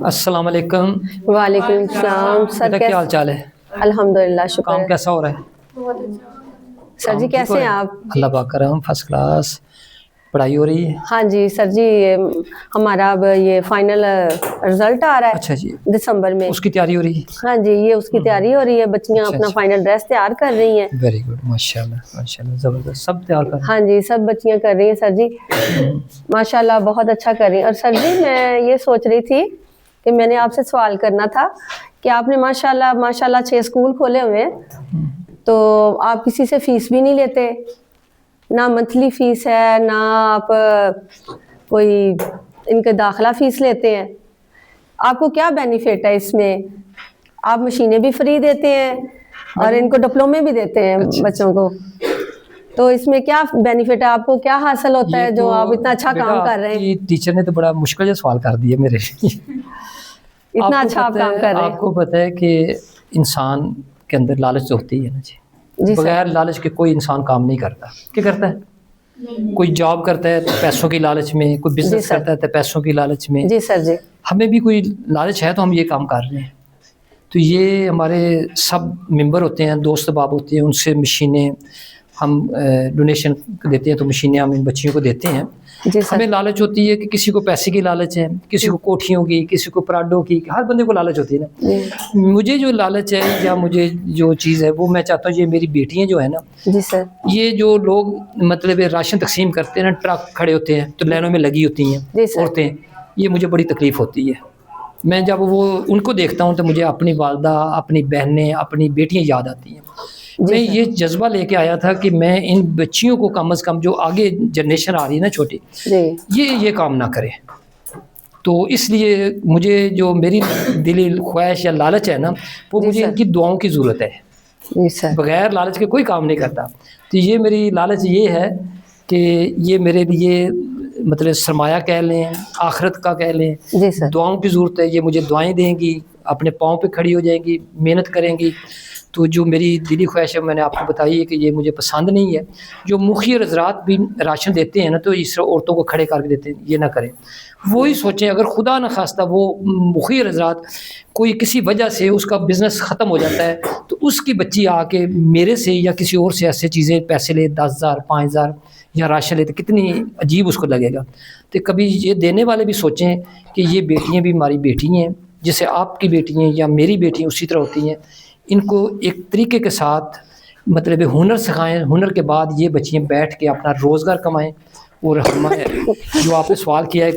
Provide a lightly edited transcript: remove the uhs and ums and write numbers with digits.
السلام علیکم. وعلیکم السلام سر. بیٹا کیا حال چال ہے؟ الحمدللہ شکر کام ہے. کیسا ہو رہا ہے؟ سر جی کیسے ہیں آپ؟ اللہ پاک کا رحم، فرسٹ کلاس. پڑھائی ہو رہی ہے؟ ہاں جی سر جی، ہمارا اب یہ فائنل رزلٹ آ رہا ہے. اچھا جی، دسمبر میں. اس کی تیاری ہو رہی ہے؟ ہاں جی، یہ اس کی تیاری ہو رہی ہے. بچیاں اچھا اپنا اچھا، فائنل ڈریس تیار کر رہی ہیں. ویری گڈ، ماشاء اللہ ماشاء اللہ، زبردست. سب تیار کر رہے ہاں جی، سب بچیاں کر رہی ہیں سر جی. ماشاء اللہ بہت اچھا کر رہی ہیں. اور سر جی میں یہ سوچ رہی تھی کہ میں نے آپ سے سوال کرنا تھا کہ آپ نے ماشاء اللہ 6 اسکول کھولے ہوئے ہیں، تو آپ کسی سے فیس بھی نہیں لیتے، نہ منتھلی فیس ہے نہ آپ کوئی ان کے داخلہ فیس لیتے ہیں. آپ کو کیا بینیفٹ ہے اس میں؟ آپ مشینیں بھی فری دیتے ہیں اور ان کو ڈپلومے بھی دیتے ہیں بچوں کو، تو اس میں کیا بینیفٹ ہے؟ آپ کو کیا حاصل ہوتا ہے جو آپ اتنا اچھا کام کر رہے ہیں؟ ٹیچر نے تو بڑا مشکل سے سوال کر دیا میرے لیے. اتنا اچھا آپ کام کر رہے ہیں. آپ کو پتہ ہے کہ انسان کے اندر لالچ ہوتی ہے نا جی. جی سر. بغیر لالچ کے کوئی انسان کام نہیں کرتا. کیا کرتا ہے؟ کوئی جاب کرتا ہے تو پیسوں کی لالچ میں، کوئی بزنس کرتا ہے تو پیسوں کی لالچ میں. جی سر جی. ہمیں بھی کوئی لالچ ہے تو ہم یہ کام کر رہے ہیں. تو یہ ہمارے سب ممبر ہوتے ہیں، دوست احباب ہوتے ہیں، ان سے مشینیں ہم ڈونیشن دیتے ہیں، تو مشینیں ہم ان بچیوں کو دیتے ہیں. جی سر. ہمیں لالچ ہوتی ہے کہ کسی کو پیسے کی لالچ ہے، کسی کو کوٹھیوں کی، کسی کو پراڈوں کی، ہر بندے کو لالچ ہوتی ہے نا. مجھے جو لالچ ہے یا مجھے جو چیز ہے وہ میں چاہتا ہوں، یہ میری بیٹیاں جو ہیں نا، جی سر. یہ جو لوگ مطلب راشن تقسیم کرتے ہیں نا، ٹرک کھڑے ہوتے ہیں تو لائنوں میں لگی ہوتی ہیں جی سر. عورتیں، یہ مجھے بڑی تکلیف ہوتی ہے. میں جب وہ ان کو دیکھتا ہوں تو مجھے اپنی والدہ، اپنی بہنیں، اپنی بیٹیاں یاد آتی ہیں. میں یہ جذبہ لے کے آیا تھا کہ میں ان بچیوں کو کم از کم، جو آگے جنریشن آ رہی ہے نا چھوٹی، یہ کام نہ کرے. تو اس لیے مجھے جو میری دلی خواہش یا لالچ ہے نا، وہ مجھے ان کی دعاؤں کی ضرورت ہے. بغیر لالچ کے کوئی کام نہیں کرتا. تو یہ میری لالچ یہ ہے کہ یہ میرے لیے مطلب سرمایہ کہہ لیں، آخرت کا کہہ لیں، دعاؤں کی ضرورت ہے. یہ مجھے دعائیں دیں گی، اپنے پاؤں پہ کھڑی ہو جائیں گی، محنت کریں گی. تو جو میری دلی خواہش ہے میں نے آپ کو بتائی ہے کہ یہ مجھے پسند نہیں ہے. جو مخیر حضرات بھی راشن دیتے ہیں نا، تو اس عورتوں کو کھڑے کر کے دیتے ہیں، یہ نہ کریں. وہی سوچیں اگر خدا نہ خواستہ وہ مخیر حضرات کوئی کسی وجہ سے اس کا بزنس ختم ہو جاتا ہے، تو اس کی بچی آ کے میرے سے یا کسی اور سے ایسے چیزیں پیسے لے، 10,000 5,000 یا راشن لے، تو کتنی عجیب اس کو لگے گا. تو کبھی یہ دینے والے بھی سوچیں کہ یہ بیٹیاں بھی ہماری بیٹی ہیں، جیسے آپ کی بیٹی ہیں یا میری بیٹی اسی طرح ہوتی ہیں. ان کو ایک طریقے کے ساتھ مطلب ہنر سکھائیں. ہنر کے بعد یہ بچیاں بیٹھ کے اپنا روزگار کمائیں. اور ہمارے جو آپ نے سوال کیا ہے